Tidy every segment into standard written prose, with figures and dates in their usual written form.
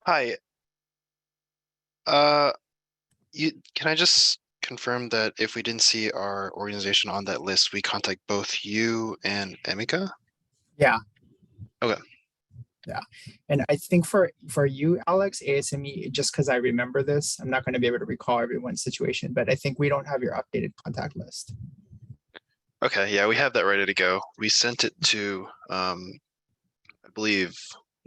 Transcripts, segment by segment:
Hi. Uh, can I just confirm that if we didn't see our organization on that list, we contact both you and Emika? Yeah. Okay. Yeah. And I think for you, Alex, ASME, just because I remember this, I'm not going to be able to recall everyone's situation, but I think we don't have your updated contact list. Okay, yeah, we have that ready to go. We sent it to I believe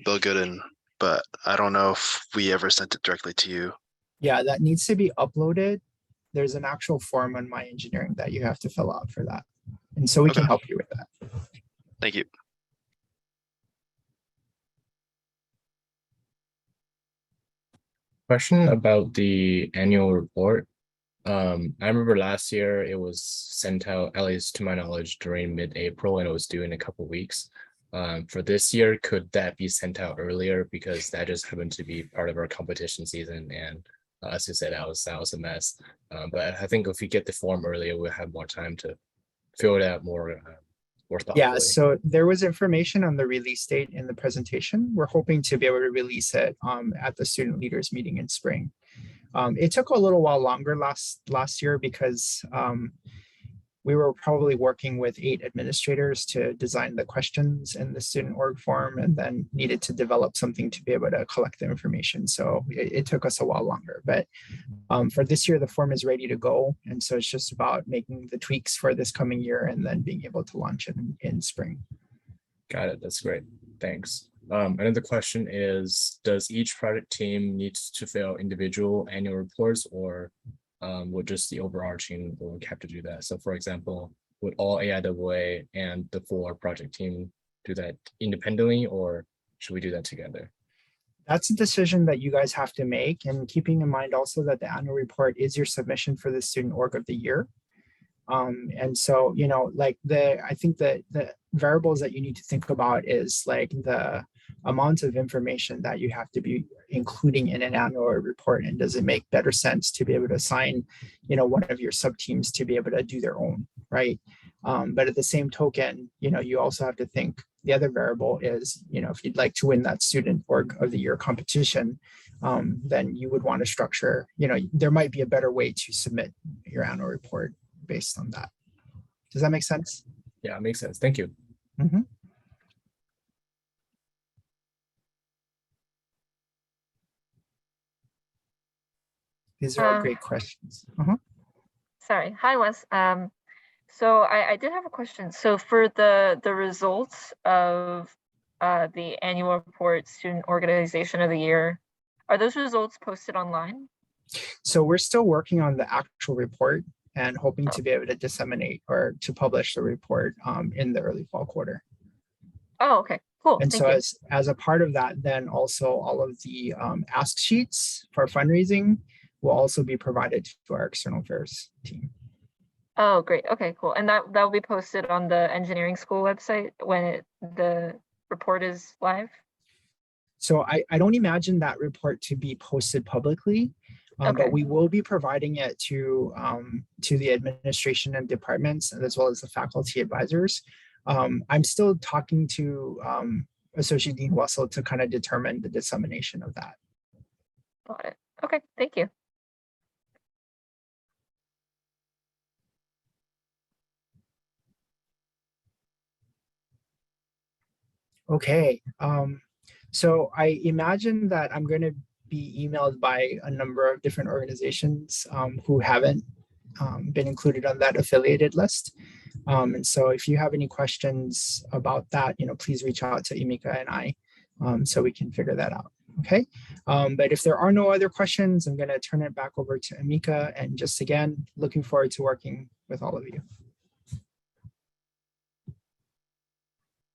Bill Gooden, but I don't know if we ever sent it directly to you. Yeah, that needs to be uploaded. There's an actual form on my engineering that you have to fill out for that. And so we Okay. can help you with that. Thank you. Question about the annual report. I remember last year it was sent out, at least to my knowledge, during mid-April, and it was due in a couple weeks. For this year, could that be sent out earlier? Because that just happened to be part of our competition season, and as you said, that was a mess. But I think if we get the form earlier, we'll have more time to fill it out more thoughtfully. Yeah, so there was information on the release date in the presentation. We're hoping to be able to release it at the student leaders meeting in spring. It took a little while longer last year because we were probably working with 8 administrators to design the questions in the student org form, and then needed to develop something to be able to collect the information. So it took us a while longer, but for this year, the form is ready to go. And so it's just about making the tweaks for this coming year and then being able to launch it in spring. Got it. That's great. Thanks. Another question is, does each project team need to fill individual annual reports, or would just the overarching org have to do that? So for example, would all AIAA and the 4 project team do that independently, or should we do that together? That's a decision that you guys have to make, and keeping in mind also that the annual report is your submission for the student org of the year. And so, you know, like I think that the variables that you need to think about is like the amount of information that you have to be including in an annual report, and does it make better sense to be able to assign, you know, one of your sub teams to be able to do their own, right? But at the same token, you know, you also have to think the other variable is, you know, if you'd like to win that student org of the year competition, then you would want to structure, you know, there might be a better way to submit your annual report based on that. Does that make sense? Yeah, it makes sense. Thank you. Mm-hmm. These are all great questions. Sorry. Hi, Wes. So I did have a question. So for the results of the annual report student organization of the year, are those results posted online? So we're still working on the actual report and hoping to be able to disseminate or to publish the report in the early fall quarter. Oh, okay, cool. And Thank so you. as a part of that, then also all of the ask sheets for fundraising will also be provided to our external affairs team. Oh, great. Okay, cool. And that will be posted on the engineering school website when the report is live? So I don't imagine that report to be posted publicly, but we will be providing it to the administration and departments, as well as the faculty advisors. I'm still talking to Associate Dean Wessel to kind of determine the dissemination of that. Got it. Okay, thank you. Okay, so I imagine that I'm going to be emailed by a number of different organizations who haven't been included on that affiliated list. And so if you have any questions about that, you know, please reach out to Emika and I so we can figure that out. Okay, but if there are no other questions, I'm going to turn it back over to Emika, and just again, looking forward to working with all of you.